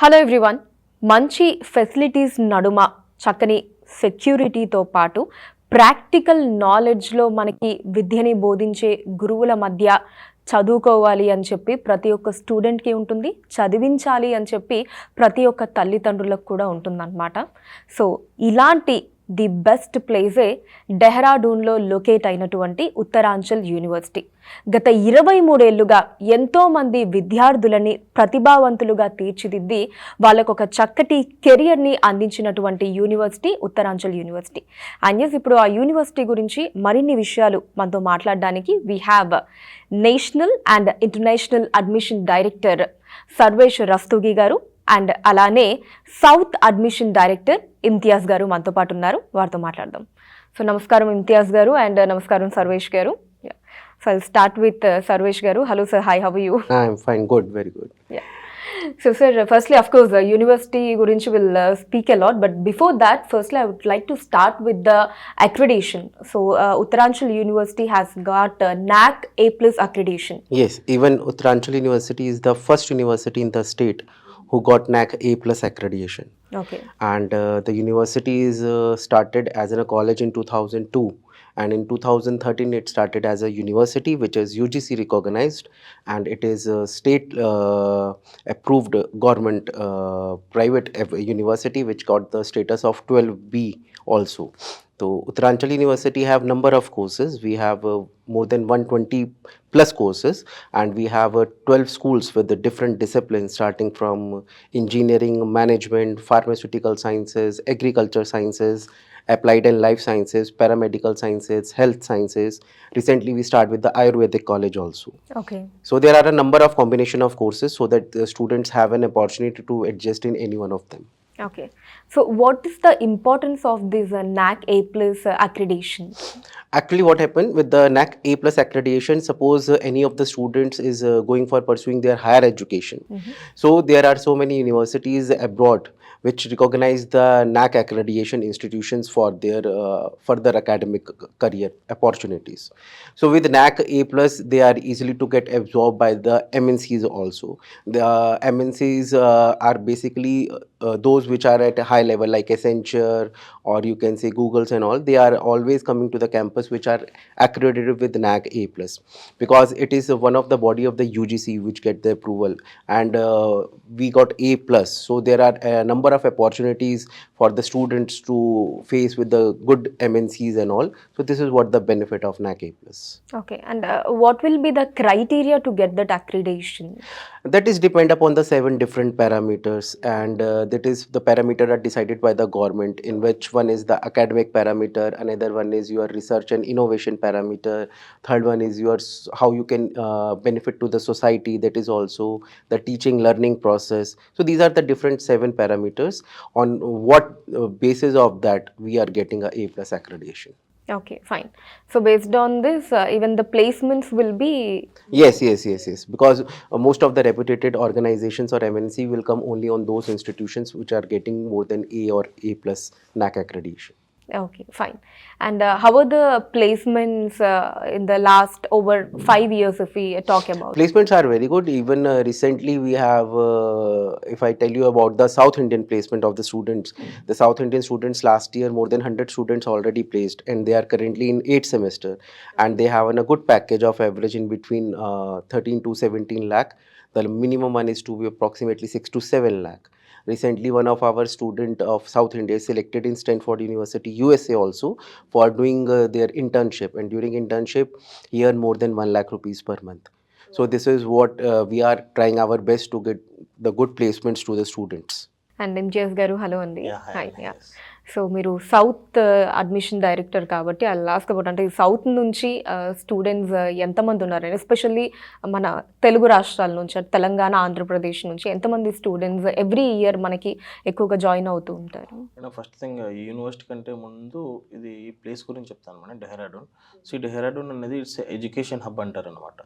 Hello everyone. మంచి facilities నడుమ చక్కని సెక్యూరిటీతో పాటు ప్రాక్టికల్ నాలెడ్జ్లో మనకి విద్యని బోధించే గురువుల మధ్య చదువుకోవాలి అని చెప్పి ప్రతి ఒక్క స్టూడెంట్కి ఉంటుంది, చదివించాలి అని చెప్పి ప్రతి ఒక్క తల్లిదండ్రులకు కూడా ఉంటుందన్నమాట. సో ఇలాంటి ది బెస్ట్ ప్లేసే డెహ్రాడూన్లో లొకేట్ అయినటువంటి ఉత్తరాంచల్ యూనివర్సిటీ. గత 23 ఏళ్లుగా ఎంతోమంది విద్యార్థులని ప్రతిభావంతులుగా తీర్చిదిద్ది వాళ్ళకు ఒక చక్కటి కెరియర్ని అందించినటువంటి యూనివర్సిటీ ఉత్తరాంచల్ యూనివర్సిటీ. అండ్ ఇప్పుడు ఆ యూనివర్సిటీ గురించి మరిన్ని విషయాలు మనతో మాట్లాడడానికి we have national and international admission director Sarvesh Rastogi గారు అండ్ అలానే సౌత్ అడ్మిషన్ డైరెక్టర్ ఇమ్తియాజ్ గారు మనతో పాటు ఉన్నారు. వారితో మాట్లాడదాం. సో నమస్కారం ఇమ్తియాజ్ గారు అండ్ నమస్కారం Sarvesh garu. So I'll start with Sarvesh garu. Hello sir, hi, how are you? I'm fine, good, very good. So sir, firstly of course university gurinchi will speak a lot, but before that firstly I would like to start with the accreditation. So Uttaranchal University has got NAC A+ accreditation. Yes, even Uttaranchal University is the first university in the state who got NAC A+ accreditation. Okay. And the university is started as a college in 2002. And in 2013 it started as a university which is UGC recognized, and it is a state approved government private university which got the status of 12B also. So Uttaranchal University have number of courses. We have more than 120 plus courses, and we have 12 schools with the different disciplines starting from engineering, management, pharmaceutical sciences, agriculture sciences, applied and life sciences, paramedical sciences, health sciences. Recently we start with the Ayurvedic college also. Okay. So there are a number of combination of courses so that the students have an opportunity to adjust in any one of them. Okay. So what is the importance of this NAC A+ accreditation? Actually, what happened with the NAC A+ accreditation, suppose any of the students is going for pursuing their higher education. So there are so many universities abroad which recognize the NAC accreditation institutions for their further academic career opportunities. So with NAC A+, they are easily to get absorbed by the MNCs also. The MNCs are basically those which are at a high level like Accenture, or you can say Googles and all. They are always coming to the campus which are accredited with NAC A+, because it is one of the body of the UGC which get the approval, and we got A+. So there are a number of opportunities for the students to face with the good MNCs and all. So this is what the benefit of NAC A+. Okay. And what will be the criteria to get that accreditation? That is depend upon the 7 different parameters, and that is the parameter are decided by the government, in which one is the academic parameter, another one is your research and innovation parameter, third one is your how you can benefit to the society, that is also the teaching learning process. So these are the different 7 parameters on what basis of that we are getting a A+ accreditation. Okay, fine. So based on this, even the placements will be... Yes. Because most of the reputed organizations or MNC will come only on those institutions which are getting more than A or A+ NAC accreditation. Okay, fine. And how are the placements in the last over 5 years if we talk about? Placements are very good. Even recently we have, if I tell you about the South Indian placement of the students, the South Indian students last year more than 100 students already placed, and they are currently in 8th semester, and they have a good package of average in between 13 to 17 lakh. The minimum one is to be approximately 6 to 7 lakh. Recently, one of our student of South India is selected in Stanford University, USA also, for doing their internship, and during internship, he earned more than 1 lakh rupees per month. So this is what we are trying our best to get the good placements to the students. And MGS garu, hello అండి. Yeah, hi, hi. yes. So మీరు south admission director కాబట్టి ఆ last about అంటే south నుంచి students ఎంతమంది ఉన్నారు, especially మన తెలుగు రాష్ట్రాల నుంచి, తెలంగాణ, ఆంధ్రప్రదేశ్ నుంచి ఎంతమంది స్టూడెంట్స్ ఎవ్రీ ఇయర్ మనకి ఎక్కువగా జాయిన్ అవుతూ ఉంటారు? మేడం, ఫస్ట్ థింగ్ ఈ యూనివర్సిటీ కంటే ముందు ఇది ఈ ప్లేస్ గురించి చెప్తాను మేడం. డెహ్రాడూన్. సో ఈ డెహ్రాడూన్ అనేది ఇట్స్ ఎడ్యుకేషన్ హబ్ అంటారు అనమాట.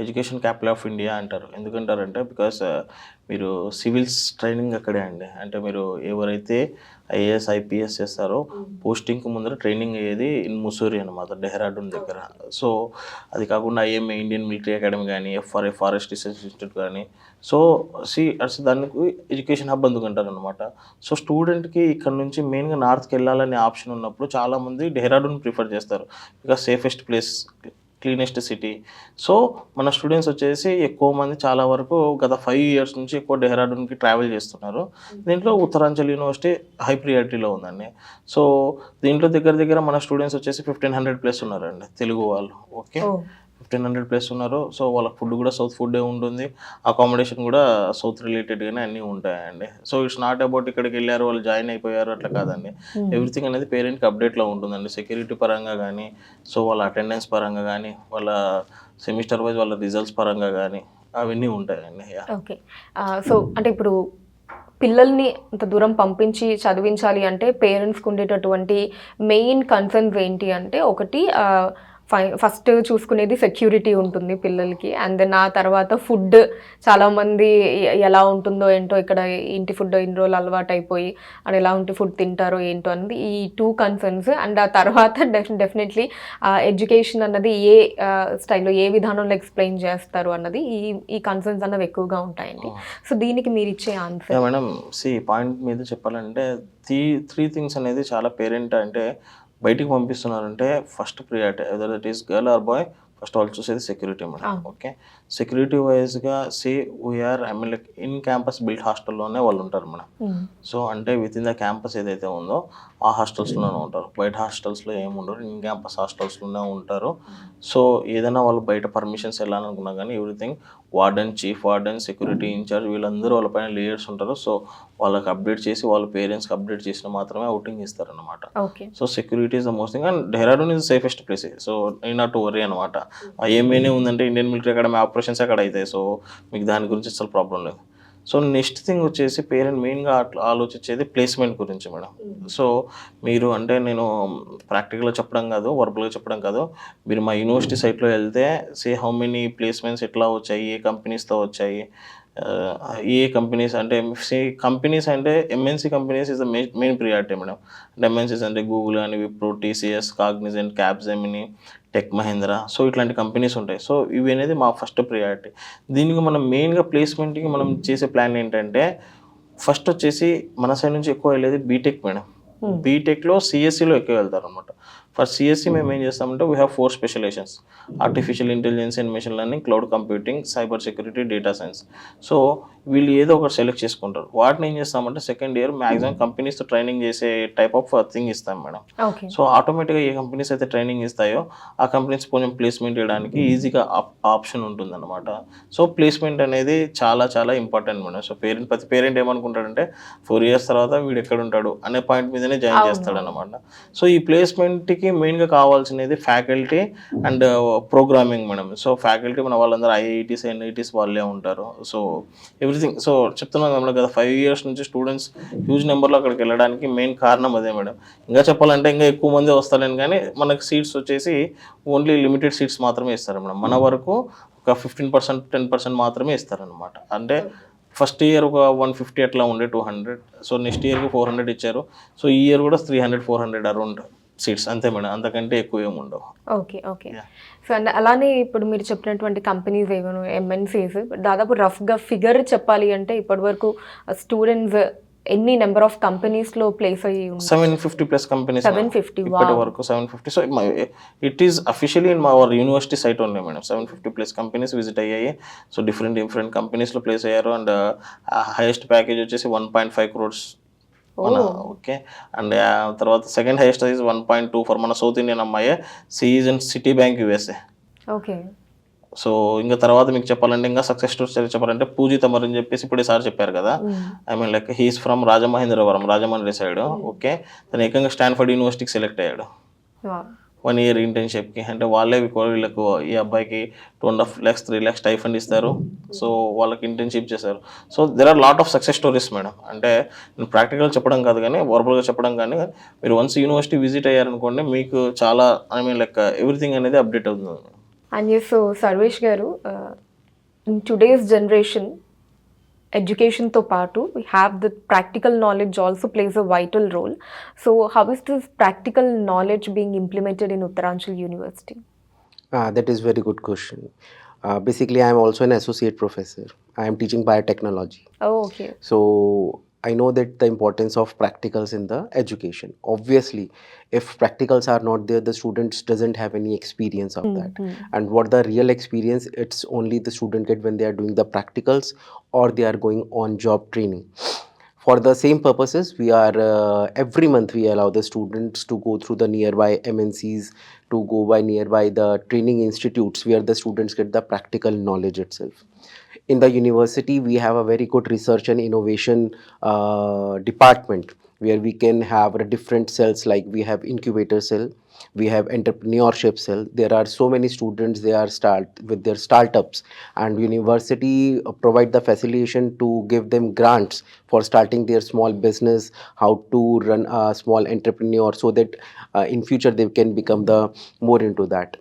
ఎడ్యుకేషన్ క్యాపిటల్ ఆఫ్ ఇండియా అంటారు. ఎందుకంటారంటే బికాస్ మీరు సివిల్స్ ట్రైనింగ్ అక్కడే అండి. అంటే మీరు ఎవరైతే ఐఏఎస్ ఐపీఎస్ చేస్తారో పోస్టింగ్కి ముందర ట్రైనింగ్ అయ్యేది ఇన్ ముసూరి అనమాట, డెహ్రాడూన్ దగ్గర. సో అది కాకుండా ఐఎంఏ ఇండియన్ మిలిటరీ అకాడమీ కానీ, ఎఫ్ఆర్ఏ ఫారెస్ట్ రీసెర్చ్ ఇన్స్టిట్యూట్ కానీ, సో దానికి ఎడ్యుకేషన్ హబ్ అందుకుంటారు అనమాట. సో స్టూడెంట్కి ఇక్కడ నుంచి మెయిన్గా నార్త్కి వెళ్ళాలనే ఆప్షన్ ఉన్నప్పుడు చాలామంది డెహ్రాడూన్ ప్రిఫర్ చేస్తారు, because safest place, cleanest city. So మన స్టూడెంట్స్ వచ్చేసి ఎక్కువ మంది చాలా వరకు గత 5 years నుంచి ఎక్కువ డెహ్రాడూన్కి ట్రావెల్ చేస్తున్నారు. దీంట్లో ఉత్తరాంచల్ యూనివర్సిటీ హై ప్రియారిటీలో ఉందండి. సో దీంట్లో దగ్గర దగ్గర మన స్టూడెంట్స్ వచ్చేసి 1500+ ఉన్నారండి తెలుగు వాళ్ళు. ఓకే, 1500+ ఉన్నారు. సో వాళ్ళకి ఫుడ్ కూడా సౌత్ ఫుడ్డే ఉంటుంది, అకామిడేషన్ కూడా సౌత్ రిలేటెడ్గానే అన్నీ ఉంటాయండి. సో ఇట్స్ నాట్ అబౌట్ ఇక్కడికి వెళ్ళారు వాళ్ళు జాయిన్ అయిపోయారు అట్లా కాదండి. ఎవ్రీథింగ్ అనేది పేరెంట్కి అప్డేట్లో ఉంటుందండి, సెక్యూరిటీ పరంగా కానీ, సో వాళ్ళ అటెండెన్స్ పరంగా కానీ, వాళ్ళ సెమిస్టర్ వైజ్ వాళ్ళ రిజల్ట్స్ పరంగా కానీ అవన్నీ ఉంటాయండి. ఓకే, సో అంటే ఇప్పుడు పిల్లల్ని అంత దూరం పంపించి చదివించాలి అంటే పేరెంట్స్కి ఉండేటటువంటి మెయిన్ కన్సర్న్స్ ఏంటి అంటే, ఒకటి ఫస్ట్ చూసుకునేది సెక్యూరిటీ ఉంటుంది పిల్లలకి, అండ్ దెన్ ఆ తర్వాత ఫుడ్ చాలామంది ఎలా ఉంటుందో ఏంటో, ఇక్కడ ఇంటి ఫుడ్ ఇన్ని రోజులు అలవాటు అయిపోయి అండ్ ఎలా ఉంటే ఫుడ్ తింటారో ఏంటో అన్నది ఈ 2 కన్సర్న్స్. అండ్ ఆ తర్వాత డెఫినెట్లీ ఎడ్యుకేషన్ అన్నది ఏ స్టైల్లో ఏ విధానంలో ఎక్స్ప్లెయిన్ చేస్తారు అన్నది ఈ కన్సర్న్స్ అన్నవి ఎక్కువగా ఉంటాయండి. సో దీనికి మీరు ఇచ్చే ఆన్సర్? మేడం పాయింట్ మీద చెప్పాలంటే త్రీ థింగ్స్ అనేది చాలా పేరెంట్ అంటే బయటికి పంపిస్తున్నారంటే first priority whether that is girl or boy, first వాళ్ళు చూసేది సెక్యూరిటీ మేడం. ఓకే, సెక్యూరిటీ వైజ్గా we're like in campus built హాస్టల్లోనే వాళ్ళు ఉంటారు మేడం. సో అంటే విత్ ఇన్ ద క్యాంపస్ ఏదైతే ఉందో ఆ హాస్టల్స్లోనే ఉంటారు, బయట హాస్టల్స్లో ఏముండరు, ఇన్ క్యాంపస్ హాస్టల్స్లోనే ఉంటారు. సో ఏదైనా వాళ్ళు బయట పర్మిషన్స్ వెళ్ళాలనుకున్నా కానీ everything warden, chief warden, security incharge వీళ్ళందరూ వాళ్ళపైన లేయర్స్ ఉంటారు. సో వాళ్ళకి అప్డేట్ చేసి వాళ్ళ పేరెంట్స్కి అప్డేట్ చేసిన మాత్రమే అవుటింగ్ ఇస్తారనమాట. So security is the most thing and Dehradun is safest place. So ఈ నాట్ టు వరీ అనమాట. ఏమైనా ఉందంటే ఇండియన్ మిలిటరీ అకాడమీ ఆపరేషన్స్ అక్కడ అవుతాయి. సో మీకు దాని గురించి అసలు ప్రాబ్లం లేదు. సో నెక్స్ట్ థింగ్ వచ్చేసి పేరెంట్ మెయిన్గా అట్లా ఆలోచించేది ప్లేస్మెంట్ గురించి మేడం. సో మీరు అంటే నేను ప్రాక్టికల్గా చెప్పడం కాదు, వర్బల్గా చెప్పడం కాదు, మీరు మా యూనివర్సిటీ సైట్లో వెళ్తే హౌ మెనీ ప్లేస్మెంట్స్ ఎట్లా వచ్చాయి, ఏ కంపెనీస్తో వచ్చాయి, ఏ కంపెనీస్ అంటే కంపెనీస్ అంటే MNC companies is the main priority madam. అంటే ఎంఎన్సీస్ అంటే గూగుల్ అని, Wipro, TCS, Cognizant, Capgemini, Tech Mahindra, so ఇట్లాంటి కంపెనీస్ ఉంటాయి. సో ఇవి అనేది మా ఫస్ట్ ప్రియారిటీ. దీనికి మనం మెయిన్గా ప్లేస్మెంట్కి మనం చేసే ప్లాన్ ఏంటంటే ఫస్ట్ వచ్చేసి మన సైడ్ నుంచి ఎక్కువ వెళ్ళేది బీటెక్ మేడం. బీటెక్లో సిఎస్సిలో ఎక్కువ వెళ్తారు అనమాట. ఫర్ సిఎస్సి మేము ఏం చేస్తామంటే we have 4 specialisations: artificial intelligence and machine learning, cloud computing, cyber security, data science. So వీళ్ళు ఏదో ఒకటి సెలెక్ట్ చేసుకుంటారు. వాటిని ఏం చేస్తామంటే సెకండ్ ఇయర్ మ్యాక్సిమం కంపెనీస్తో ట్రైనింగ్ చేసే టైప్ ఆఫ్ థింగ్ ఇస్తాం మేడం. సో ఆటోమేటిక్గా ఏ కంపెనీస్ అయితే ట్రైనింగ్ ఇస్తాయో ఆ కంపెనీస్ కొంచెం ప్లేస్మెంట్ చేయడానికి ఈజీగా ఆప్షన్ ఉంటుంది అనమాట. సో ప్లేస్మెంట్ అనేది చాలా చాలా ఇంపార్టెంట్ మేడం. సో ప్రతి పేరెంట్ ఏమనుకుంటాడంటే 4 years తర్వాత వీడు ఎక్కడ ఉంటాడు అనే పాయింట్ మీదనే జాయిన్ చేస్తాడు అనమాట. సో ఈ ప్లేస్మెంట్కి మెయిన్గా కావాల్సినది faculty and programming madam. So faculty మన వాళ్ళందరూ ఐఐటీస్, ఎన్ఐటీస్ వాళ్ళే ఉంటారు. So everything. సో చెప్తున్నాం కదా గత 5 years నుంచి స్టూడెంట్స్ హ్యూజ్ నెంబర్లో అక్కడికి వెళ్ళడానికి మెయిన్ కారణం అదే మేడం. ఇంకా చెప్పాలంటే ఇంకా ఎక్కువ మంది వస్తారని, కానీ మనకు సీట్స్ వచ్చేసి ఓన్లీ లిమిటెడ్ సీట్స్ మాత్రమే ఇస్తారు మేడం. మన వరకు ఒక 15%, 10% మాత్రమే ఇస్తారనమాట. అంటే ఫస్ట్ ఇయర్ ఒక 150 అట్లా ఉండే 200. సో నెక్స్ట్ ఇయర్కి 400 ఇచ్చారు. సో ఈ ఇయర్ కూడా 300, 400 అరౌండ్ సీట్స్ అంతే మేడం, అంతకంటే ఎక్కువ ఏమి ఉండవు. Okay, okay. సో అండ్ అలానే ఇప్పుడు మీరు చెప్పినటువంటి కంపెనీస్ ఏమో ఎంఎన్సీస్ దాదాపు రఫ్గా ఫిగర్ చెప్పాలి అంటే ఇప్పటి వరకు స్టూడెంట్స్ ఎన్ని నెంబర్ ఆఫ్ కంపెనీస్లో ప్లేస్ అయ్యి 750+ కంపెనీస్ 750 ఇప్పటి వరకు 750. So it is officially in our university site only madam. 750+ companies visit అయ్యాయి. సో డిఫరెంట్ కంపెనీస్లో ప్లేస్ అయ్యారు. అండ్ హైయెస్ట్ ప్యాకేజ్ వచ్చేసి 1.5 crores మన. ఓకే, అండ్ తర్వాత సెకండ్ హైయెస్ట్ ఈజ్ 1.2 ఫర్ మన సౌత్ ఇండియన్ అమ్మాయి, సిఈజ్ and Citibank USA. Okay. So ఇంకా తర్వాత మీకు చెప్పాలంటే ఇంకా సక్సెస్ స్టోరీస్ చెప్పాలంటే పూజిత్ అమర్ అని చెప్పేసి ఇప్పుడు సార్ చెప్పారు కదా, I mean like he's from Rajamahendravaram, Rajahmundry side. Okay, తను ఏకంగా స్టాన్ఫర్డ్ యూనివర్సిటీకి సెలెక్ట్ అయ్యాడు 1 year ఇంటర్న్షిప్కి. అంటే వాళ్ళే వీళ్ళకు ఈ అబ్బాయికి 2.5 lakhs 3 lakhs స్టైఫండ్ ఇస్తారు. సో వాళ్ళకి ఇంటర్న్షిప్ చేశారు. So there are lot of success stories madam. అంటే నేను ప్రాక్టికల్ చెప్పడం కాదు కానీ వర్బల్గా చెప్పడం కానీ, మీరు వన్స్ యూనివర్సిటీ విజిట్ అయ్యారనుకోండి మీకు చాలా ఐ మీన్ లైక్ ఎవ్రీథింగ్ అనేది అప్డేట్ అవుతుంది. And yes, so Sarvesh garu, in today's generation, education to పాటు we have the practical knowledge also plays a vital role. So how is this practical knowledge being implemented in Uttaranchal University? That is very good question. Basically, I am also an associate professor. I am teaching biotechnology. Oh, okay. So I know that the importance of practicals in the education. Obviously, if practicals are not there, the students doesn't have any experience of that. And what the real experience, it's only the student get when they are doing the practicals or they are going on job training. For the same purposes, we are every month we allow the students to go through the nearby MNCs, to go by nearby the training institutes where the students get the practical knowledge itself. In the university, we have a very good research and innovation department where we can have different cells, like we have incubator cell, we have entrepreneurship cell. There are so many students, they are start with their startups, and university provide the facilitation to give them grants for starting their small business, how to run a small entrepreneur, so that in future they can become the more into that.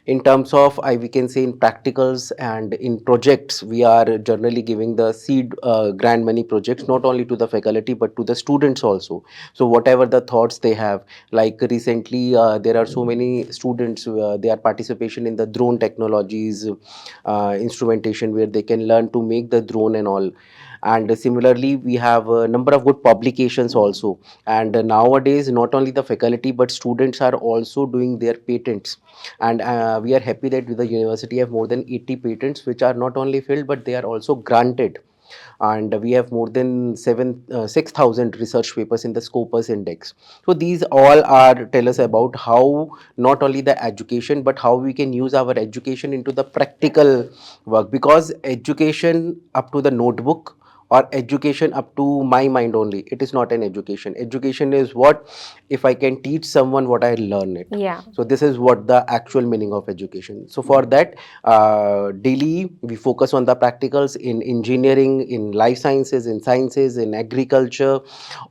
In terms of, we can say in practicals and in projects, we are generally giving the seed grant money projects not only to the faculty but to the students also. So whatever the thoughts they have, like recently there are so many students, they are participation in the drone technologies, instrumentation, where they can learn to make the drone and all. And similarly, we have a number of good publications also. And nowadays, not only the faculty but students are also doing their patents. And we are happy that the university have more than 80 patents which are not only filled but they are also granted. And we have more than 6,000 research papers in the Scopus Index. So these all are tell us about how not only the education but how we can use our education into the practical work, because education up to the notebook or education up to my mind only, it is not an education. Education is what, if I can teach someone what I learn it. Yeah. So this is what the actual meaning of education. So for that, daily we focus on the practicals in engineering, in life sciences, in sciences, in agriculture.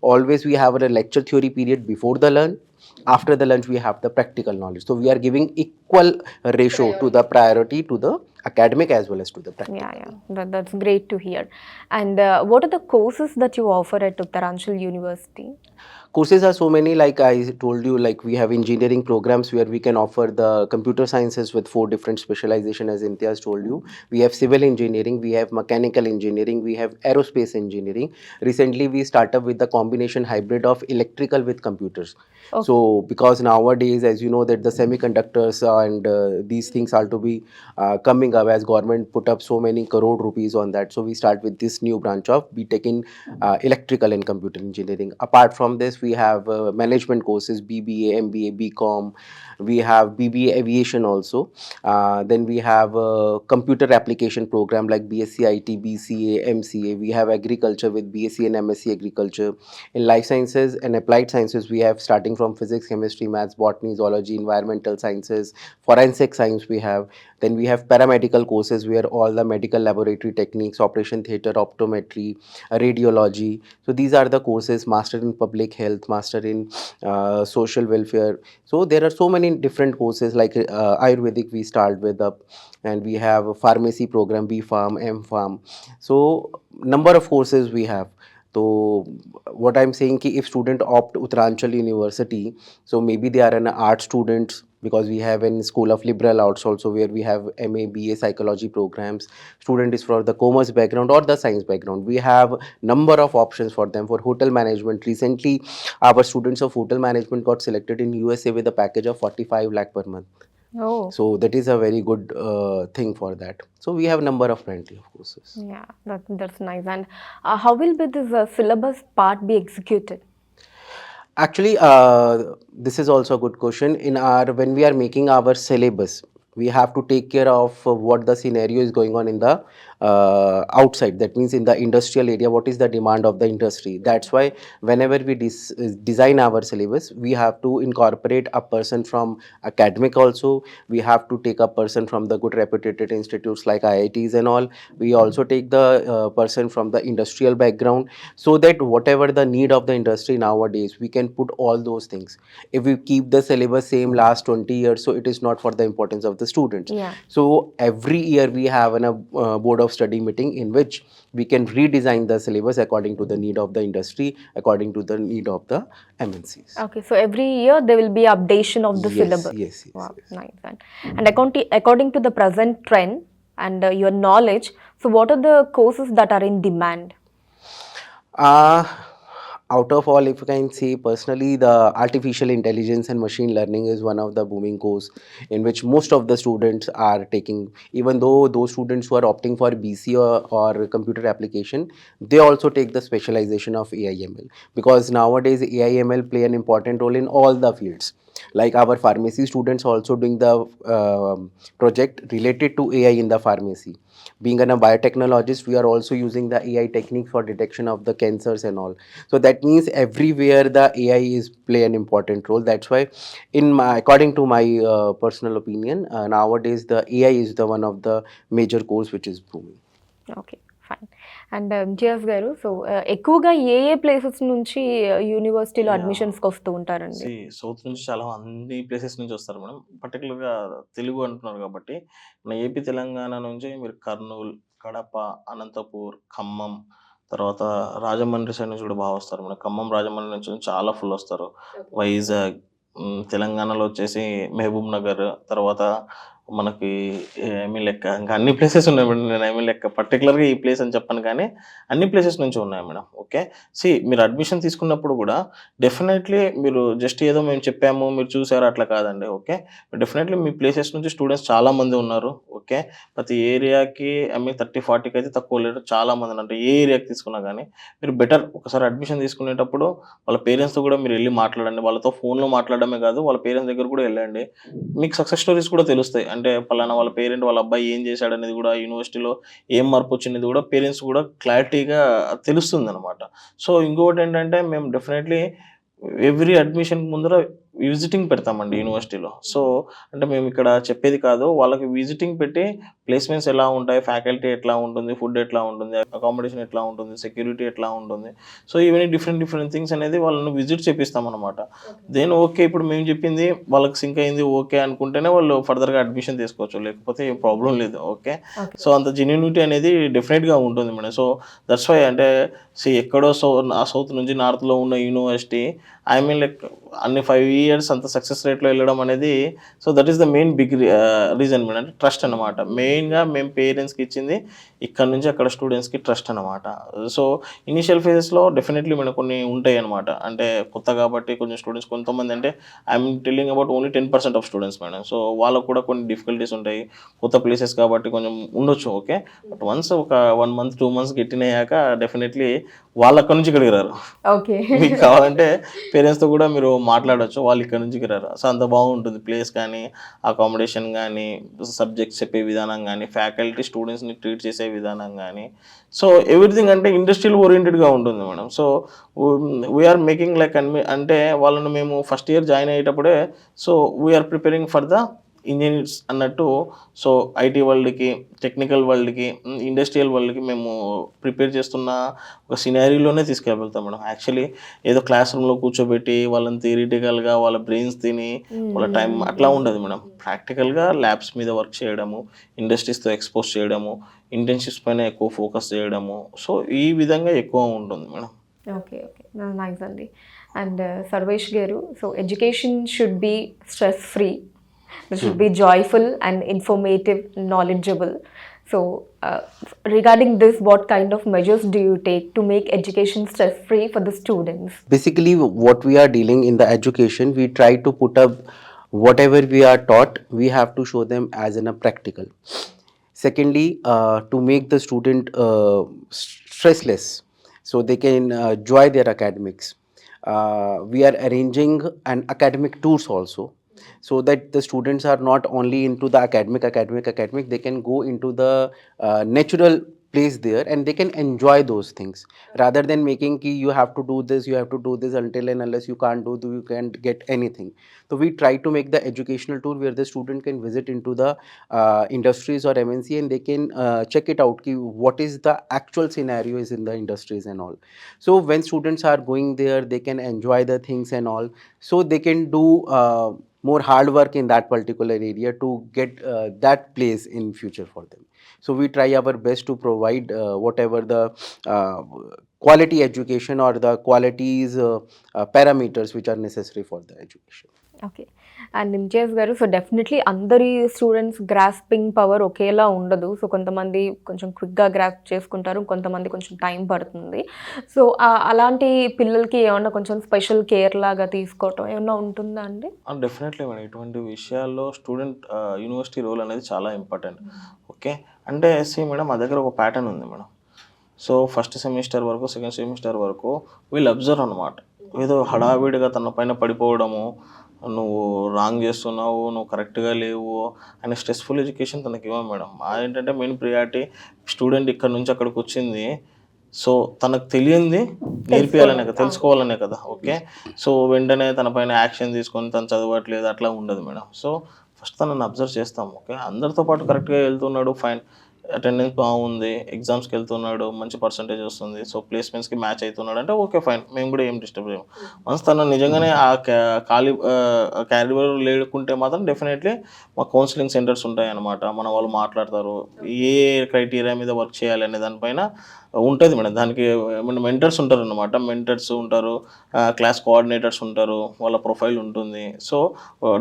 Always we have a lecture theory period before the lunch. After the lunch we have the practical knowledge. So we are giving equal ratio to the priority to the academic as well as to the practical. Yeah. That's great to hear. And what are the courses that you offer at Uttaranchal University? Courses are so many, like I told you, like we have engineering programs where we can offer the computer sciences with 4 different specialization, as Imtiaz told you. We have civil engineering, we have mechanical engineering, we have aerospace engineering. Recently we started with the combination hybrid of electrical with computers. Okay. So because nowadays, as you know, that the semiconductors and these things are to be coming up, as government put up so many crore rupees on that. So we start with this new branch of BTech in electrical and computer engineering. Apart from this, we have management courses, BBA, MBA, BCom. We have BBA aviation also. Then we have a computer application program like BSc IT, BCA, MCA. We have agriculture with BSc and MSc agriculture. In life sciences and applied sciences, we have starting from physics, chemistry, maths, botany, zoology, environmental sciences, forensic science we have. Then we have paramedical courses where all the medical laboratory techniques, operation theatre, optometry, radiology. So these are the courses, master in public health, master in social welfare. So there are so many different courses, like Ayurvedic we start with up, and we have a pharmacy program, B Farm, M Farm. So number of courses we have. So what I'm saying ki if student opt Uttaranchal University, so maybe they are an art students, because we have in School of Liberal Arts also where we have MA, BA psychology programs. Student is for the commerce background or the science background. We have number of options for them. For hotel management, recently our students of hotel management got selected in USA with a package of 45 lakh per month. Oh. So that is a very good thing for that. So we have number of plenty of courses. Yeah, that's nice. And how will be this syllabus part be executed? Actually, this is also a good question. In our, when we are making our syllabus, we have to take care of what the scenario is going on in the outside, that means in the industrial area, what is the demand of the industry. That's why whenever we design our syllabus, we have to incorporate a person from academic also. We have to take a person from the good reputed institutes like IITs and all. We also take the person from the industrial background, so that whatever the need of the industry nowadays, we can put all those things. If we keep the syllabus same last 20 years, so it is not for the importance of the students. Yeah. So every year we have a board of study meeting in which we can redesign the syllabus according to the need of the industry, according to the need of the MNCs. Okay, so every year there will be updation of the Yes, syllabus. yes, yes, Wow, yes. nice. And according to the present trend and your knowledge, so what are the courses that are in demand? Out of all, if you can say personally, the artificial intelligence and machine learning is one of the booming course in which most of the students are taking. Even though those students who are opting for BC or computer application, they also take the specialization of AI/ML, because nowadays AI/ML play an important role in all the fields. Like our pharmacy students also doing the project related to AI in the pharmacy. Being a biotechnologist, we are also using the AI technique for detection of the cancers and all. So that means everywhere the AI is play an important role. That's why, according to my personal opinion, nowadays the AI is the one of the major course which is booming. Okay, fine. And GS గారు, so ఎక్కువగా ఏ ఏ places నుంచి యూనివర్సిటీలో Yeah. అడ్మిషన్స్కి వస్తూ ఉంటారండి? South నుంచి చాలా అన్ని ప్లేసెస్ నుంచి వస్తారు మేడం. పర్టికులర్గా తెలుగు అంటున్నారు కాబట్టి మన ఏపీ తెలంగాణ నుంచి మీరు కర్నూలు, కడప, అనంతపూర్, ఖమ్మం, తర్వాత రాజమండ్రి సైడ్ నుంచి కూడా బాగా వస్తారు మేడం. ఖమ్మం, రాజమండ్రి నుంచి చాలా ఫుల్ వస్తారు. వైజాగ్, తెలంగాణలో వచ్చేసి మహబూబ్ నగర్, తర్వాత మనకి ఏమీ లెక్క ఇంకా అన్ని ప్లేసెస్ ఉన్నాయి మేడం. నేను ఏమీ లెక్క పర్టికులర్గా ఈ ప్లేస్ అని చెప్పను, కానీ అన్ని ప్లేసెస్ నుంచి ఉన్నాయి మేడం. ఓకే, మీరు అడ్మిషన్ తీసుకున్నప్పుడు కూడా డెఫినెట్లీ మీరు జస్ట్ ఏదో మేము చెప్పాము మీరు చూసారు అట్లా కాదండి. ఓకే, డెఫినెట్లీ మీ ప్లేసెస్ నుంచి స్టూడెంట్స్ చాలామంది ఉన్నారు. ఓకే, ప్రతి ఏరియాకి 30-40కి అయితే తక్కువ లేరు, చాలామంది ఉన్నారు. అంటే ఏ ఏరియాకి తీసుకున్నా కానీ మీరు బెటర్ ఒకసారి అడ్మిషన్ తీసుకునేటప్పుడు వాళ్ళ పేరెంట్స్తో కూడా మీరు వెళ్ళి మాట్లాడండి. వాళ్ళతో ఫోన్లో మాట్లాడడమే కాదు, వాళ్ళ పేరెంట్స్ దగ్గర కూడా వెళ్ళండి. మీకు సక్సెస్ స్టోరీస్ కూడా తెలుస్తాయి. అంటే పలానా వాళ్ళ పేరెంట్ వాళ్ళ అబ్బాయి ఏం చేశాడు అనేది కూడా, యూనివర్సిటీలో ఏం మార్పు వచ్చినది కూడా పేరెంట్స్ కూడా క్లారిటీగా తెలుస్తుంది అనమాట. సో ఇంకొకటి ఏంటంటే మేము డెఫినెట్లీ ఎవ్రీ అడ్మిషన్ ముందర విజిటింగ్ పెడతామండి యూనివర్సిటీలో. సో అంటే మేము ఇక్కడ చెప్పేది కాదు, వాళ్ళకి విజిటింగ్ పెట్టి ప్లేస్మెంట్స్ ఎలా ఉంటాయి, ఫ్యాకల్టీ ఎట్లా ఉంటుంది, ఫుడ్ ఎట్లా ఉంటుంది, అకామిడేషన్ ఎట్లా ఉంటుంది, సెక్యూరిటీ ఎట్లా ఉంటుంది, సో ఇవన్నీ డిఫరెంట్ థింగ్స్ అనేది వాళ్ళని విజిట్ చేపిస్తాం అనమాట. దెన్ ఓకే, ఇప్పుడు మేము చెప్పింది వాళ్ళకి సింక్ అయింది ఓకే అనుకుంటేనే వాళ్ళు ఫర్దర్గా అడ్మిషన్ తీసుకోవచ్చు, లేకపోతే ఏం ప్రాబ్లం లేదు. ఓకే, సో అంత జెన్యూనిటీ అనేది డెఫినెట్గా ఉంటుంది మేడం. సో దట్స్ వై అంటే ఎక్కడో సౌత్ నుంచి నార్త్లో ఉన్న యూనివర్సిటీ ఐ మీన్ లైక్ అన్ని 5 years అంత సక్సెస్ రేట్లో వెళ్ళడం అనేది, so that is the main big reason madam. అంటే ట్రస్ట్ అనమాట. మెయిన్గా మేము పేరెంట్స్కి ఇచ్చింది ఇక్కడ నుంచి అక్కడ స్టూడెంట్స్కి ట్రస్ట్ అనమాట. సో ఇనిషియల్ ఫేజెస్లో డెఫినెట్లీ మేడం కొన్ని ఉంటాయి అనమాట. అంటే కొత్త కాబట్టి కొంచెం స్టూడెంట్స్ కొంతమంది, అంటే I'm telling about only 10% of students madam. So వాళ్ళకు కూడా కొన్ని డిఫికల్టీస్ ఉంటాయి, కొత్త ప్లేసెస్ కాబట్టి కొంచెం ఉండొచ్చు. ఓకే, బట్ వన్స్ ఒక 1 month 2 months గెట్టినయ్యాక డెఫినెట్లీ వాళ్ళు అక్కడ నుంచి ఇక్కడికి రారు. ఓకే, మీకు కావాలంటే పేరెంట్స్తో కూడా మీరు మాట్లాడవచ్చు, వాళ్ళు ఇక్కడ నుంచి రారు. సో అంత బాగుంటుంది ప్లేస్ కానీ, అకామిడేషన్ కానీ, సబ్జెక్ట్స్ చెప్పే విధానం కానీ, ఫ్యాకల్టీ స్టూడెంట్స్ని ట్రీట్ చేసే విధానం కానీ, సో ఎవ్రీథింగ్ అంటే ఇండస్ట్రియల్ ఓరియంటెడ్గా ఉంటుంది madam. So we're making like అంటే వాళ్ళని మేము ఫస్ట్ ఇయర్ జాయిన్ అయ్యేటప్పుడే so we're preparing for the engineers అన్నట్టు. సో ఐటీ వరల్డ్కి, టెక్నికల్ వరల్డ్కి, ఇండస్ట్రియల్ వరల్డ్కి మేము ప్రిపేర్ చేస్తున్న ఒక సినారీలోనే తీసుకెళ్తాం మేడం. యాక్చువల్లీ ఏదో క్లాస్ రూమ్లో కూర్చోబెట్టి వాళ్ళని థియరిటికల్గా వాళ్ళ బ్రెయిన్స్ తిని వాళ్ళ టైం అట్లా ఉండదు మేడం. ప్రాక్టికల్గా ల్యాబ్స్ మీద వర్క్ చేయడము, ఇండస్ట్రీస్తో ఎక్స్పోజ్ చేయడము, ఇంటర్న్షిప్స్ పైన ఎక్కువ ఫోకస్ చేయడము, సో ఈ విధంగా ఎక్కువ ఉంటుంది మేడం. ఓకే, ఓకే, నైస్ అండి. And Sarvesh garu, so education should be stress free, it should be joyful and informative, knowledgeable. So regarding this, what kind of measures do you take to make education stress free for the students? Basically, what we are dealing in the education, we try to put up whatever we are taught, we have to show them as in a practical. Secondly, to make the student stressless, so they can enjoy their academics, we are arranging an academic tours also. so that the students are not only into the academic, they can go into the natural place there and they can enjoy those things rather than making ki you have to do this, until and unless you can't do, you can't get anything. So we try to make the educational tour where the student can visit into the industries or MNC and they can check it out ki what is the actual scenario is in the industries and all. So when students are going there, they can enjoy the things and all, so they can do more hard work in that particular area to get that place in future for them. So we try our best to provide whatever the uh, quality education or the qualities parameters which are necessary for the education. Okay. And Imtiaz గారు, so definitely అందరి students grasping power ఒకేలా ఉండదు. So కొంతమంది కొంచెం క్విక్గా grasp చేసుకుంటారు, కొంతమంది కొంచెం టైం పడుతుంది. సో అలాంటి పిల్లలకి ఏమన్నా కొంచెం స్పెషల్ కేర్ లాగా తీసుకోవటం ఏమన్నా ఉంటుందా అండి? డెఫినెట్లీ మేడం, ఇటువంటి విషయాల్లో స్టూడెంట్ యూనివర్సిటీ రోల్ అనేది చాలా ఇంపార్టెంట్. ఓకే, అంటే మేడం మా దగ్గర ఒక ప్యాటర్న్ ఉంది మేడం. సో ఫస్ట్ సెమిస్టర్ వరకు, సెకండ్ సెమిస్టర్ వరకు వీళ్ళు అబ్జర్వ్ అనమాట. ఏదో హడావిడిగా తన పైన పడిపోవడము, నువ్వు రాంగ్ చేస్తున్నావు, నువ్వు కరెక్ట్గా లేవు అనే స్ట్రెస్ఫుల్ ఎడ్యుకేషన్ తనకి ఇవ్వం మేడం. ఏంటంటే మెయిన్ ప్రియారిటీ స్టూడెంట్ ఇక్కడ నుంచి అక్కడికి వచ్చింది, సో తనకు తెలియంది నేర్పియాలనే కదా, తెలుసుకోవాలనే కదా. ఓకే, సో వెంటనే తన పైన యాక్షన్ తీసుకొని తను చదవట్లేదు అట్లా ఉండదు మేడం. సో ఫస్ట్ తనని అబ్జర్వ్ చేస్తాం. ఓకే, అందరితో పాటు కరెక్ట్గా వెళ్తున్నాడు, ఫైన్, అటెండెన్స్ బాగుంది, ఎగ్జామ్స్కి వెళ్తున్నాడు, మంచి పర్సంటేజ్ వస్తుంది, సో ప్లేస్మెంట్స్కి మ్యాచ్ అవుతున్నాడు అంటే ఓకే ఫైన్, మేము కూడా ఏం డిస్టర్బ్ చేయము. వన్స్ తను నిజంగానే ఆ ఖాళీ క్యారియర్ లేకుంటే మాత్రం డెఫినెట్లీ మా కౌన్సిలింగ్ సెంటర్స్ ఉంటాయి అన్నమాట. మన వాళ్ళు మాట్లాడతారు ఏ క్రైటీరియా మీద వర్క్ చేయాలి అనే దానిపైన ఉంటుంది మేడం. దానికి మెంటర్స్ ఉంటారు అన్నమాట, మెంటర్స్ ఉంటారు, క్లాస్ కోఆర్డినేటర్స్ ఉంటారు, వాళ్ళ ప్రొఫైల్ ఉంటుంది. సో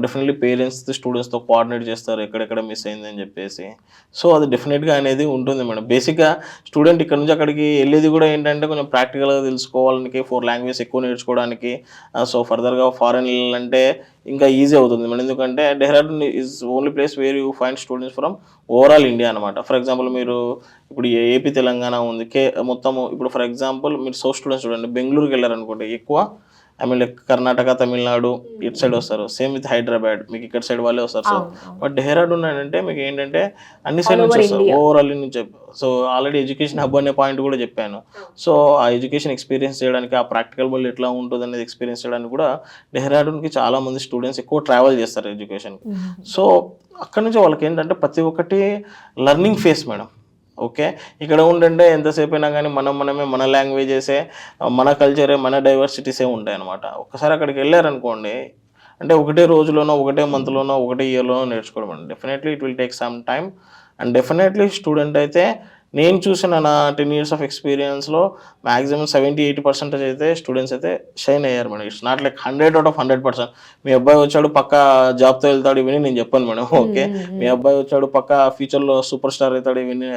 డెఫినెట్లీ పేరెంట్స్ స్టూడెంట్స్తో కోఆర్డినేట్ చేస్తారు ఎక్కడెక్కడ మిస్ అయింది అని చెప్పేసి. సో అది డెఫినెట్గా అనేది ఉంటుంది మేడం. బేసిక్గా స్టూడెంట్ ఇక్కడ నుంచి అక్కడికి వెళ్ళేది కూడా ఏంటంటే కొంచెం ప్రాక్టికల్గా తెలుసుకోవడానికి, 4 లాంగ్వేజ్ ఎక్కువ నేర్చుకోవడానికి. సో ఫర్దర్గా ఫారెన్ వెళ్ళాలంటే ఇంకా ఈజీ అవుతుంది మేడం. ఎందుకంటే Dehradun is only place where you find students from overall India అనమాట. ఫర్ ఎగ్జాంపుల్ మీరు ఇప్పుడు ఏపీ తెలంగాణ ఉంది, మొత్తము ఇప్పుడు ఫర్ ఎగ్జాంపుల్ మీరు సౌత్ స్టూడెంట్స్ చూడండి, బెంగళూరుకి వెళ్ళారనుకోండి ఎక్కువ, I mean like Karnataka, Tamil Nadu ఇటు సైడ్ వస్తారు. సేమ్ విత్ హైదరాబాద్, మీకు ఇక్కడ సైడ్ వాళ్ళే వస్తారు. సో బట్ డెహ్రాడూన్ అంటే మీకు ఏంటంటే అన్ని సైడ్ నుంచి వస్తారు, ఓవరాల్ నుంచి. సో ఆల్రెడీ ఎడ్యుకేషన్ హబ్ అనే పాయింట్ కూడా చెప్పాను. సో ఆ ఎడ్యుకేషన్ ఎక్స్పీరియన్స్ చేయడానికి, ఆ ప్రాక్టికల్ వల్ల ఎట్లా ఉంటుంది అనేది ఎక్స్పీరియన్స్ చేయడానికి కూడా డెహ్రాడూన్కి చాలా మంది స్టూడెంట్స్ ఎక్కువ ట్రావెల్ చేస్తారు ఎడ్యుకేషన్కి. సో అక్కడ నుంచి వాళ్ళకి ఏంటంటే ప్రతి ఒక్కటి లెర్నింగ్ ఫేస్ మేడం. ఓకే, ఇక్కడ ఉండంటే ఎంతసేపు అయినా కానీ మనమే మన లాంగ్వేజెసే, మన కల్చరే, మన డైవర్సిటీసే ఉంటాయి అనమాట. ఒక్కసారి అక్కడికి వెళ్ళారనుకోండి అంటే ఒకటే రోజులోనో, ఒకటే మంత్లోనో, ఒకటే ఇయర్లోనో నేర్చుకోవడం అండి. Definitely it will take some time. And definitely student అయితే నేను చూసిన నా 10 years ఆఫ్ ఎక్స్పీరియన్స్లో మ్యాక్సిమం 70-80% అయితే స్టూడెంట్స్ అయితే షైన్ అయ్యారు madam. It's not like 100 out of 100%. మీ అబ్బాయి వచ్చాడు పక్క జాబ్తో వెళ్తాడు ఇవన్నీ నేను చెప్పాను మేడం. ఓకే, మీ అబ్బాయి వచ్చాడు పక్క ఫ్యూచర్లో సూపర్ స్టార్ అవుతాడు ఇవన్నీ.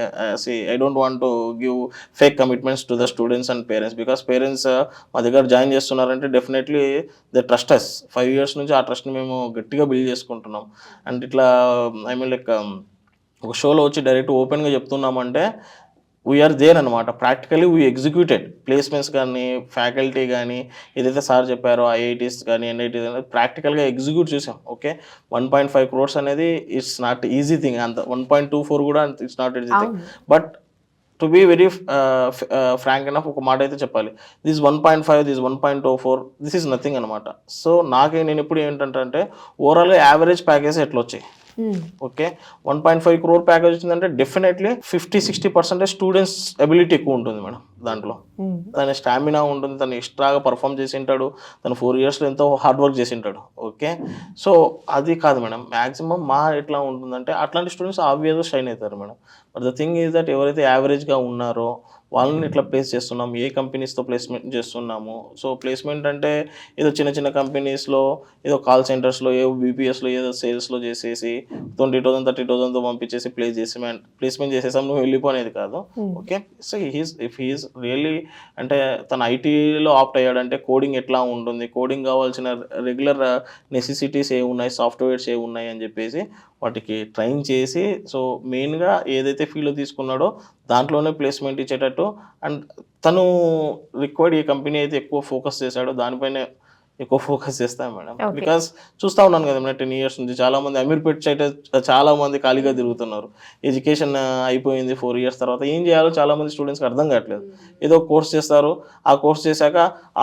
I don't want to give fake commitments to the students and parents. Because parents మా దగ్గర జాయిన్ చేస్తున్నారంటే definitely the trust us. 5 years నుంచి ఆ ట్రస్ట్ని మేము గట్టిగా బిల్డ్ చేసుకుంటున్నాం. అండ్ ఇట్లా ఐ మీన్ లైక్ ఒక షోలో వచ్చి డైరెక్ట్ ఓపెన్గా చెప్తున్నామంటే వీఆర్ దేర్ అనమాట. ప్రాక్టికలీ వీ ఎగ్జిక్యూటెడ్ ప్లేస్మెంట్స్ కానీ, ఫ్యాకల్టీ కానీ, ఏదైతే సార్ చెప్పారో ఐఐటీస్ కానీ, ఎన్ఐటీస్ కానీ ప్రాక్టికల్గా ఎగ్జిక్యూట్ చేసాం. ఓకే, 1.5 crores అనేది ఇట్స్ నాట్ ఈజీ థింగ్. అంత 1.24 కూడా it's not easy thing. But to be very frank enough ఒక మాట అయితే చెప్పాలి, this 1.5, this 1.24, this is nothing అనమాట. సో నేను ఎప్పుడు ఏంటంటే ఓవరాల్గా యావరేజ్ ప్యాకేజ్ ఎట్లా వచ్చాయి. ఓకే, 1.5 crore ప్యాకేజ్ వచ్చిందంటే డెఫినెట్లీ 50-60% స్టూడెంట్స్ ఎబిలిటీ ఎక్కువ ఉంటుంది మేడం. దాంట్లో తన స్టామినా ఉంటుంది, తను ఎక్స్ట్రాగా పర్ఫామ్ చేసి ఉంటాడు, తను 4 yearsలో ఎంతో హార్డ్ వర్క్ చేసి ఉంటాడు. ఓకే, సో అది కాదు మేడం. మ్యాక్సిమం మా ఎట్లా ఉంటుందంటే అట్లాంటి స్టూడెంట్స్ ఆబ్వియస్గా షైన్ అవుతారు madam. But the thing is that ఎవరైతే యావరేజ్గా ఉన్నారో వాళ్ళని ఇట్లా ప్లేస్ చేస్తున్నాం, ఏ కంపెనీస్తో ప్లేస్మెంట్ చేస్తున్నాము. సో ప్లేస్మెంట్ అంటే ఏదో చిన్న కంపెనీస్లో, ఏదో కాల్ సెంటర్స్లో, ఏదో బీపీఎస్లో, ఏదో సేల్స్లో చేసేసి 20,000 30,000తో పంపించేసి ప్లేస్మెంట్ చేసేసాం నువ్వు వెళ్ళిపోనేది కాదు. Okay, so if he is really అంటే తన ఐటీలో ఆప్ట్ అయ్యాడంటే కోడింగ్ ఎట్లా ఉంటుంది, కోడింగ్ కావాల్సిన రెగ్యులర్ నెసెసిటీస్ ఏ ఉన్నాయి, సాఫ్ట్వేర్స్ ఏ ఉన్నాయి అని చెప్పేసి వాటికి ట్రైన్ చేసి, సో మెయిన్గా ఏదైతే ఫీల్డ్ తీసుకున్నాడో దాంట్లోనే ప్లేస్మెంట్ ఇచ్చేటట్టు, అండ్ తను రిక్వైర్డ్ ఏ కంపెనీ అయితే ఎక్కువ ఫోకస్ చేశాడో దానిపైనే ఎక్కువ ఫోకస్ చేస్తాం మేడం. Okay. బికాస్ చూస్తూ ఉన్నాను కదా మేడం 10 years నుంచి చాలామంది అమీర్పేట్ సైడ్ చాలామంది ఖాళీగా తిరుగుతున్నారు. ఎడ్యుకేషన్ అయిపోయింది 4 years తర్వాత ఏం చేయాలో చాలామంది స్టూడెంట్స్కి అర్థం కావట్లేదు. ఏదో కోర్స్ చేస్తారు, ఆ కోర్స్ చేశాక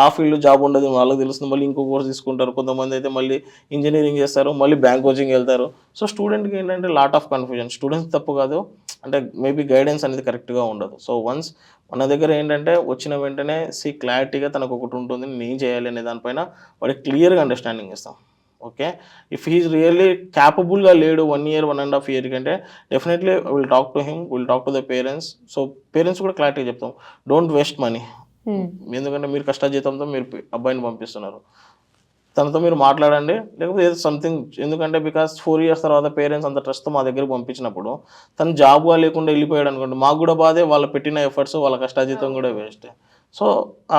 ఆ ఫీల్డ్ జాబ్ ఉండదు వాళ్ళకి తెలుస్తుంది, మళ్ళీ ఇంకో కోర్స్ తీసుకుంటారు. కొంతమంది అయితే మళ్ళీ ఇంజనీరింగ్ చేస్తారు, మళ్ళీ బ్యాంక్ కోచింగ్ వెళ్తారు. సో స్టూడెంట్కి ఏంటంటే లాట్ ఆఫ్ కన్ఫ్యూజన్. స్టూడెంట్స్ తప్పు కాదు, అంటే మేబీ గైడెన్స్ అనేది కరెక్ట్గా ఉండదు. సో వన్స్ మన దగ్గర ఏంటంటే వచ్చిన వెంటనే క్లారిటీగా తనకు ఒకటి ఉంటుంది, నేను ఏం చేయాలి అనే దానిపైన వాడికి క్లియర్గా అండర్స్టాండింగ్ ఇస్తాం. ఓకే, ఇఫ్ హీఈస్ రియల్లీ క్యాపబుల్గా లేడు 1 year 1.5 year కంటే definitely will talk to him, will talk to the parents. So parents కూడా క్లారిటీగా చెప్తాం, డోంట్ వేస్ట్ మనీ. ఎందుకంటే మీరు కష్టజీతంతో మీరు అబ్బాయిని పంపిస్తున్నారు, తనతో మీరు మాట్లాడండి, లేకపోతే ఏదో సంథింగ్. ఎందుకంటే బికాస్ 4 years తర్వాత పేరెంట్స్ అంత ట్రస్ట్తో మా దగ్గర పంపించినప్పుడు తను జాబ్గా లేకుండా వెళ్ళిపోయాడు అనుకోండి, మాకు కూడా బాధే, వాళ్ళ పెట్టిన ఎఫర్ట్స్ వాళ్ళ కష్టాజీతం కూడా వేస్ట్. సో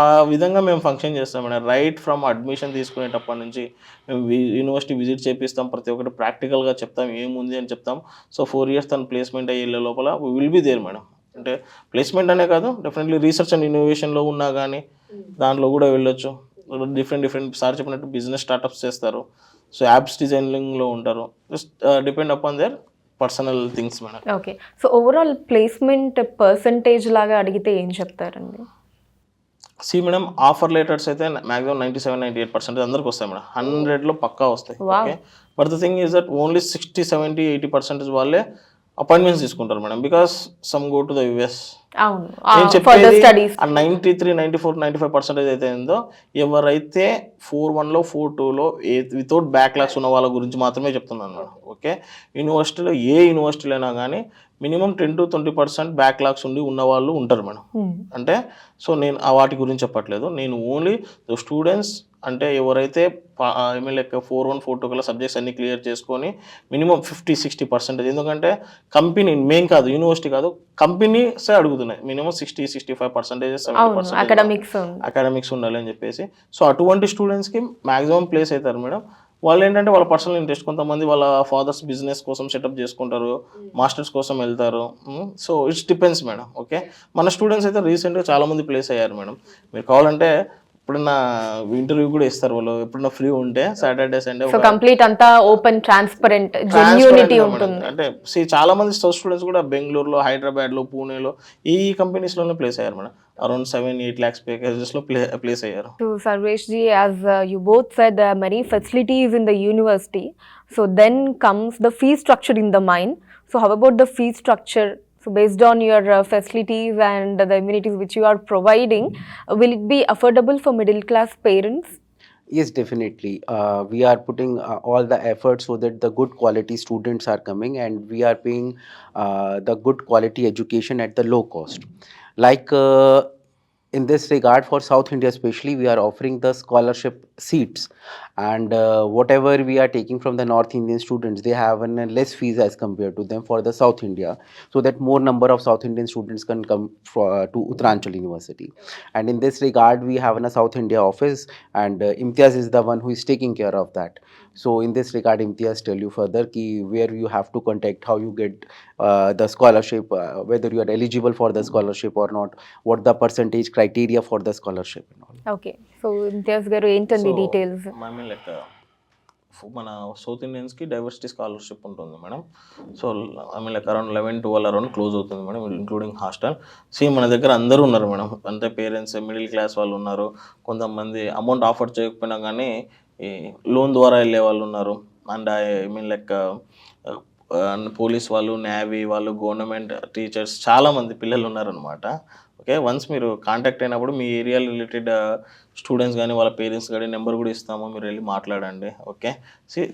ఆ విధంగా మేము ఫంక్షన్ చేస్తాం మేడం. రైట్ ఫ్రమ్ అడ్మిషన్ తీసుకునేటప్పటి నుంచి మేము యూనివర్సిటీ విజిట్ చేపిస్తాం, ప్రతి ఒక్కటి ప్రాక్టికల్గా చెప్తాం, ఏముంది అని చెప్తాం. సో 4 years తను ప్లేస్మెంట్ అయ్యే లోపల we will be there madam. అంటే ప్లేస్మెంట్ అనే కాదు, డెఫినెట్లీ రీసెర్చ్ అండ్ ఇన్నోవేషన్లో ఉన్నా కానీ దాంట్లో కూడా వెళ్ళొచ్చు. డిఫరెంట్ సార్ చెప్పినట్టు బిజినెస్ స్టార్టప్స్ చేస్తారు, సో యాప్స్ డిజైనింగ్లో ఉంటారు. Just depend upon there personal things madam. Okay, so overall placement percentage లాగా అడిగితే ఏం చెప్తారండి? మేడం, ఆఫర్ లెటర్స్ అయితే మ్యాక్సిమం 97-98% అందరికి వస్తాయి మేడం. 100లో పక్కా వస్తాయి. Okay, but the thing is that only 60-70-80% వాళ్ళే అపాయింట్మెంట్స్ తీసుకుంటారు madam. Because some go to the US. నేను చెప్పేది 93-94-95% అయితే ఏందో, ఎవరైతే 4.1లో 4.2లో వితౌట్ బ్యాక్లాగ్స్ ఉన్న వాళ్ళ గురించి మాత్రమే చెప్తున్నాను మేడం. ఓకే, యూనివర్సిటీలో ఏ యూనివర్సిటీలో అయినా కానీ మినిమం 10-20% బ్యాక్లాగ్స్ ఉన్న వాళ్ళు ఉంటారు మేడం. అంటే సో నేను వాటి గురించి చెప్పట్లేదు, నేను ఓన్లీ స్టూడెంట్స్ అంటే ఎవరైతే లైక్ 4.1 4.2 కల్లా సబ్జెక్ట్స్ అన్ని క్లియర్ చేసుకొని మినిమం 50-60%. ఎందుకంటే కంపెనీ మెయిన్ కాదు, యూనివర్సిటీ కాదు, కంపెనీసే అడుగుతున్నాయి మినిమం 60-65%, 70% అకాడమిక్స్ ఉండాలి అని చెప్పేసి. సో అటువంటి స్టూడెంట్స్కి మ్యాక్సిమం ప్లేస్ అవుతారు మేడం. వాళ్ళు ఏంటంటే వాళ్ళ పర్సనల్ ఇంట్రెస్ట్, కొంతమంది వాళ్ళ ఫాదర్స్ బిజినెస్ కోసం సెటప్ చేసుకుంటారు, మాస్టర్స్ కోసం వెళ్తారు. So it's depends madam. Okay, మన స్టూడెంట్స్ అయితే రీసెంట్గా చాలామంది ప్లేస్ అయ్యారు మేడం. మీరు కావాలంటే ఎప్పుడన్నా ఇంటర్వ్యూ కూడా ఇస్తారు వాళ్ళు, ఎప్పుడన్నా ఫ్రీ ఉంటే సాటర్డే సండే. సో కంప్లీట్ అంతా ఓపెన్, ట్రాన్స్పరెంట్, జెన్యూనిటీ ఉంటుంది. అంటే చాలా మంది స్టూడెంట్స్ కూడా బెంగళూరులో, హైదరాబాద్లో, పూణేలో ఈ కంపెనీస్లోనే ప్లేస్ అయ్యారు మేడం. అరౌండ్ 7-8 lakhs ప్యాకేజెస్లో ప్లేస్ అయ్యారు. So Sarvesh ji, as you both said, there are many facilities in the university. So then comes the fee structure in the mind. So how about the fee structure? So based on your facilities and the amenities which you are providing, will it be affordable for middle class parents? Yes, definitely. We are putting all the efforts so that the good quality students are coming, and we are paying the good quality education at the low cost. Like in this regard, for South India especially, we are offering the scholarship seats, and whatever we are taking from the North Indian students, they have a less fees as compared to them for the South India, so that more number of South Indian students can come to Uttaranchal University. And in this regard, we have a South India office, and Imtiaz is the one who is taking care of that. So in this regard, Imtiaz tell you further ki where you have to contact, how you get the scholarship, whether you are eligible for the scholarship or not, what the percentage criteria for the scholarship and all. Okay, so Imtiaz garu ఏంటండి details? Like మన south ఇండియన్స్కి diversity scholarship ఉంటుంది madam. So like around 11-12 around close అవుతుంది madam, including hostel. మన దగ్గర అందరూ ఉన్నారు madam. అంటే parents, middle class వాళ్ళు ఉన్నారు, కొంతమంది అమౌంట్ ఆఫర్ చేయకపోయినా కానీ ఈ లోన్ ద్వారా వెళ్ళే వాళ్ళు ఉన్నారు. అండ్ లైక్ పోలీస్ వాళ్ళు, నేవీ వాళ్ళు, గవర్నమెంట్ టీచర్స్, చాలామంది పిల్లలు ఉన్నారనమాట. ఓకే, వన్స్ మీరు కాంటాక్ట్ అయినప్పుడు మీ ఏరియా రిలేటెడ్ స్టూడెంట్స్ కానీ వాళ్ళ పేరెంట్స్ కానీ నెంబర్ కూడా ఇస్తాము, మీరు వెళ్ళి మాట్లాడండి. ఓకే,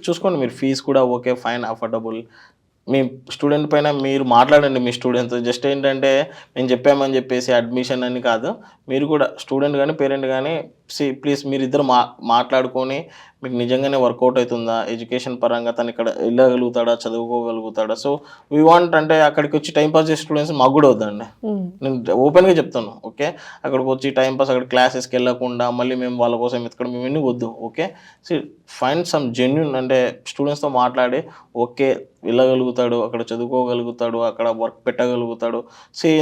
చూసుకోండి, మీరు ఫీజు కూడా ఓకే, ఫైన్, అఫోర్డబుల్. మీ స్టూడెంట్ పైన మీరు మాట్లాడండి, మీ స్టూడెంట్తో. జస్ట్ ఏంటంటే మేము చెప్పామని చెప్పేసి అడ్మిషన్ అని కాదు, మీరు కూడా స్టూడెంట్ కానీ పేరెంట్ కానీ ప్లీజ్ మీరిద్దరు మాట్లాడుకొని మీకు నిజంగానే వర్కౌట్ అవుతుందా, ఎడ్యుకేషన్ పరంగా తను ఇక్కడ వెళ్ళగలుగుతాడా, చదువుకోగలుగుతాడా. సో వీ వాంట్ అంటే అక్కడికి వచ్చి టైంపాస్ చేసే స్టూడెంట్స్ మాకు కూడా వద్దండి, నేను ఓపెన్గా చెప్తాను. ఓకే, అక్కడికి వచ్చి టైంపాస్ అక్కడ క్లాసెస్కి వెళ్ళకుండా మళ్ళీ మేము వాళ్ళ కోసం ఎత్తుకోవడం ఇవన్నీ వద్దు. ఓకే, ఫైండ్ సమ్ జెన్యూన్ అంటే స్టూడెంట్స్తో మాట్లాడి, ఓకే వెళ్ళగలుగుతాడు, అక్కడ చదువుకోగలుగుతాడు, అక్కడ వర్క్ పెట్టగలుగుతాడు.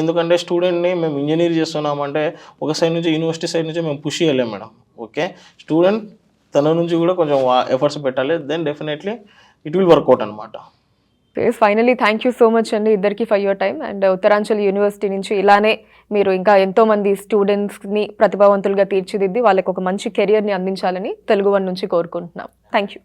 ఎందుకంటే స్టూడెంట్ని మేము ఇంజనీర్ చేస్తున్నామంటే ఒక సైడ్ నుంచి, యూనివర్సిటీ సైడ్ నుంచి మేము పుష్ చేయలేము మేడం. ఓకే, స్టూడెంట్ తన నుంచి కూడా కొంచెం ఎఫర్ట్స్ పెట్టాలి, then definitely it will work out అనమాట. Finally thank you so much అండి ఇద్దరికి for your time. And Uttaranchal university నుంచి ఇలానే మీరు ఇంకా ఎంతోమంది స్టూడెంట్స్ని ప్రతిభావంతులుగా తీర్చిదిద్ది వాళ్ళకి ఒక మంచి కెరియర్ని అందించాలని తెలుగు వన్ నుంచి కోరుకుంటున్నాం. Thank you.